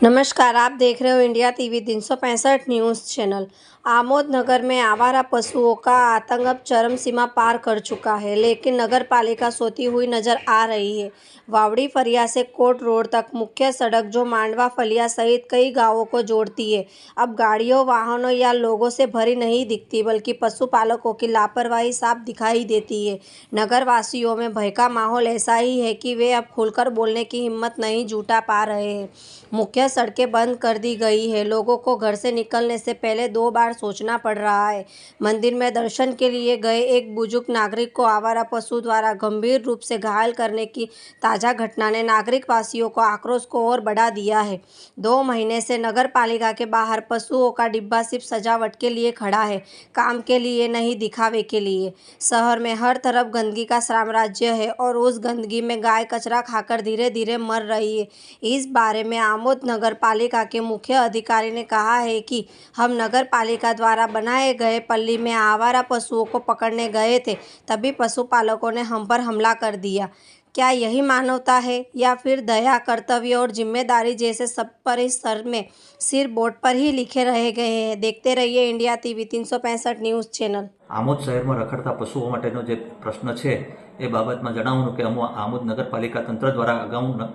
नमस्कार, आप देख रहे हो India TV 365 news channel. Amod Nagar में आवारा पशुओं का आतंक अब चरम सीमा पार कर चुका है, लेकिन नगर पालिका सोती हुई नजर आ रही है। वावड़ी फरिया से कोट रोड तक मुख्य सड़क जो मांडवा फलिया सहित कई गांवों को जोड़ती है, अब गाड़ियों, वाहनों या लोगों से भरी नहीं दिखती, बल्कि पशुपालकों की लापरवाही साफ दिखाई देती है। नगर वासियों में भय का माहौल ऐसा ही है कि वे अब खुलकर बोलने की हिम्मत नहीं जुटा पा रहे हैं। मुख्य सड़कें बंद कर दी गई है। लोगों को घर से निकलने से पहले 2 बार सोचना पड़ रहा है। मंदिर में दर्शन के लिए गए एक बुजुर्ग नागरिक को आवारा पशु द्वारा गंभीर रूप से घायल करने की ताज़ा घटना ने नागरिक वासियों को आक्रोश को और बढ़ा दिया है। 2 महीने से नगर पालिका के बाहर पशुओं का डिब्बा सिर्फ सजावट के लिए खड़ा है, काम के लिए नहीं, दिखावे के लिए। शहर में हर तरफ गंदगी का साम्राज्य है और उस गंदगी में गाय कचरा खाकर धीरे धीरे मर रही है। इस बारे में आमोद नगर पालिका के मुख्य अधिकारी ने कहा है कि हम नगर पालिका द्वारा बनाए गए पल्ली में आवारा पशुओं को पकड़ने गए थे, तभी पशुपालकों ने हम पर हमला कर दिया। क्या यही मानवता है या फिर दया, कर्तव्य और जिम्मेदारी जैसे सब परिसर में सिर्फ बोर्ड पर ही लिखे रह गए हैं? देखते रहिए India TV 365 news channel. Amod शहर में रखड़ता पशुओं माटेनो जे प्रश्न है ए बाबत में जणावવાનું કે आमोद नगरपालिका तंत्र द्वारा अगाऊ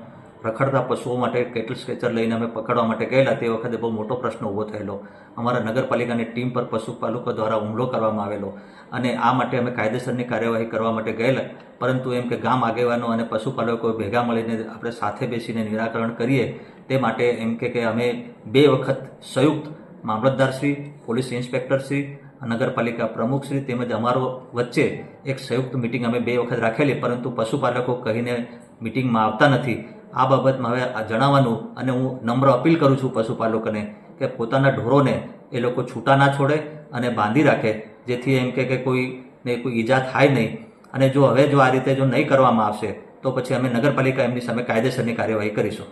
रखड़ता पशुओं माटे केटल स्केचर लईने अमे पकड़वा माटे गयेला ते वखते बहु मोटो प्रश्न ऊभो थयेलो। अमारा नगरपालिकानी टीम पर पशुपालको द्वारा हुमलो करवामां आवेलो अने आ माटे अमे कायदेसरनी कार्यवाही करवा माटे गयेला, परंतु एम के गाम आगेवानो अने पशुपालको भेगा मळीने आपणे साथे बेसीने निराकरण करीए ते माटे एम के अमे 2 वखत संयुक्त मामलतदारश्री, पोलीस इंस्पेक्टरश्री, नगरपालिका प्रमुखश्री तेमज अमारो वच्चे एक संयुक्त मीटिंग अमे 2 वखत राखेली, परंतु पशुपालको कहीने मीटिंग में आवता नथी। आ बाबत में हवे जणाववानुं अने हूँ नम्र अपील करूँ छूं पशुपालकोने के पोताना ढोरोने ए लोको छूटा ना छोड़े अने बांधी राखे, जेथी एम के कोईने कोई ईजा थाय नहीं। अने जो हवे जो आ रीते जो नहीं करवामां आवशे तो पछी अमे नगरपालिका एमनी सामे कायदेसरनी कार्यवाही करीशुं।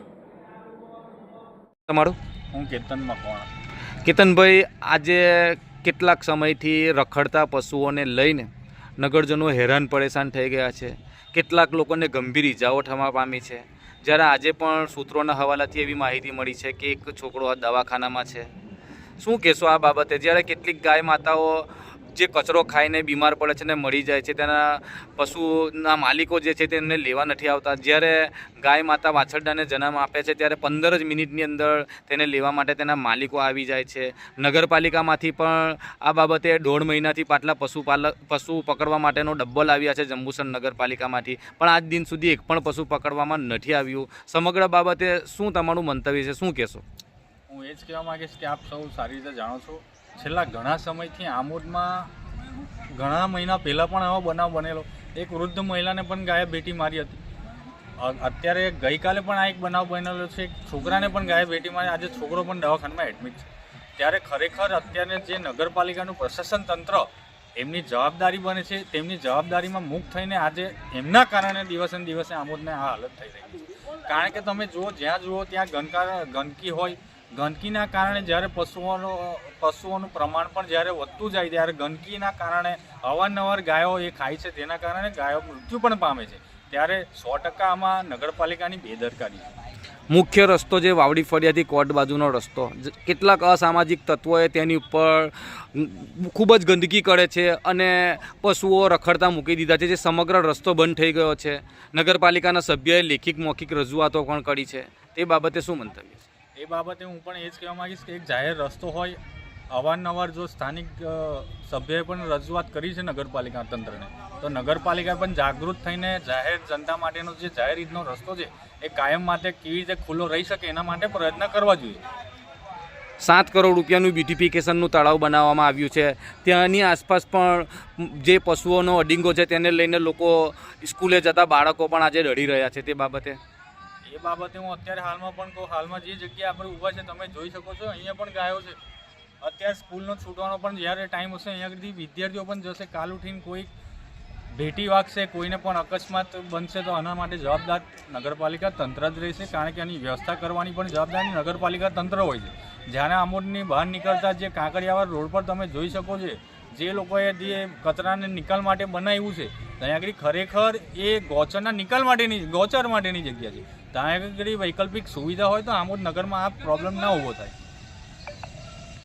तमारुं? हूँ केतन मकवाणा। केतनभाई, आज કેટલાક સમયથી રખડતા પશુઓને લઈને નગરજનો હેરાન પરેશાન થઈ ગયા છે। કેટલાક લોકોને ગંભીર ઇજાઓ થવા પામી છે। જ્યારે આજે પણ સૂત્રોના હવાલાથી એવી માહિતી મળી છે કે એક છોકરો દવાખાનામાં છે। શું કહેશો આ બાબતે? જ્યારે કેટલીક ગાય માતાઓ જે કચરો ખાઈને બીમાર પડે છે ને મરી જાય છે, તેના પશુના માલિકો જે છે તેમને લેવા નથી આવતા। જ્યારે ગાય માતા વાછરડાને જન્મ આપે છે ત્યારે 15 જ મિનિટની અંદર તેને લેવા માટે તેના માલિકો આવી જાય છે। નગરપાલિકામાંથી પણ આ બાબતે 1.5 મહિનાથી પાટલા પશુ પકડવા માટેનો ડબ્બલ આવ્યા છે જંબુસર નગરપાલિકામાંથી, પણ આજ દિન સુધી એક પણ પશુ પકડવામાં નથી આવ્યું। સમગ્ર બાબતે શું તમારું મંતવ્ય છે? શું કહેશો? હું એ જ કહેવા માગીશ કે આપ સૌ સારી રીતે જાણો છો, છેલ્લા ઘણા સમયથી આમોદમાં ઘણા મહિના પહેલાં પણ આવો બનાવ બનેલો। એક વૃદ્ધ મહિલાને પણ ગાયે ભેટી મારી હતી। અત્યારે ગઈકાલે પણ આ એક બનાવ બનેલો છે, એક છોકરાને પણ ગાયે ભેટી મારી। આજે છોકરો પણ દવાખાનામાં એડમિટ છે। ત્યારે ખરેખર અત્યારે જે નગરપાલિકાનું પ્રશાસન તંત્ર એમની જવાબદારી બને છે, તેમની જવાબદારીમાં મુક્ત થઈને આજે એમના કારણે દિવસે ને દિવસે આમોદને આ હાલત થઈ રહી છે। કારણ કે તમે જુઓ, જ્યાં જુઓ ત્યાં ગંદકી હોય। ગંદકીના કારણે જ્યારે પશુઓનું પ્રમાણ પણ જ્યારે વધતું જાય ત્યારે ગંદકીના કારણે અવારનવાર ગાયો એ ખાય છે, જેના કારણે ગાયો મૃત્યુ પણ પામે છે। ત્યારે 100% આમાં નગરપાલિકાની બેદરકારી છે। મુખ્ય રસ્તો જે વાવડી ફળિયાથી કોટ બાજુનો રસ્તો, કેટલાક અસામાજિક તત્વોએ તેની ઉપર ખૂબ જ ગંદકી કરે છે અને પશુઓ રખડતા મૂકી દીધા છે, જે સમગ્ર રસ્તો બંધ થઈ ગયો છે। નગરપાલિકાના સભ્યએ લેખિત મૌખિક રજૂઆતો પણ કરી છે, તે બાબતે શું મંતવ્ય છે? એ બાબતે હું પણ એ જ કહેવા માગીશ કે એક જાહેર રસ્તો હોય, અવારનવાર જો સ્થાનિક સભ્યએ પણ રજૂઆત કરી છે નગરપાલિકા તંત્રને, તો નગરપાલિકા પણ જાગૃત થઈને જાહેર જનતા માટેનો જે જાહેર રીતનો રસ્તો છે એ કાયમ માટે કેવી રીતે ખુલ્લો રહી શકે એના માટે પ્રયત્ન કરવા જોઈએ। 7 કરોડ રૂપિયાનું બ્યુટિફિકેશનનું તળાવ બનાવવામાં આવ્યું છે, ત્યાંની આસપાસ પણ જે પશુઓનો અડીંગો છે તેને લઈને લોકો, સ્કૂલે જતા બાળકો પણ આજે રડી રહ્યા છે, તે બાબતે હું અત્યારે હાલમાં પણ કહું, હાલમાં જે જગ્યાએ આપણે ઊભા છે તમે જોઈ શકો છો, અહીંયા પણ ગાયો છે। અત્યારે સ્કૂલનો છૂટવાનો પણ જ્યારે ટાઈમ હશે અહીંયાથી વિદ્યાર્થીઓ પણ જશે, કાલ ઉઠીને કોઈ ભેટી વાગશે, કોઈને પણ અકસ્માત બનશે તો આના માટે જવાબદાર નગરપાલિકા તંત્ર જ રહેશે। કારણ કે આની વ્યવસ્થા કરવાની પણ જવાબદારી નગરપાલિકા તંત્ર હોય છે। જ્યારે આમોદની બહાર નીકળતા જે કાંકરિયાવાડ રોડ પર તમે જોઈ શકો છો, જે લોકોએ જે કચરાને નિકાલ માટે બનાવ્યું છે ત્યાં આગળ ખરેખર એ ગૌચરના નિકાલ માટેની ગૌચર માટેની જગ્યા છે. ત્યાં આગળ વૈકલ્પિક સુવિધા હોય તો આમોદ નગરમાં આ પ્રોબ્લેમ ના ઊભો થાય.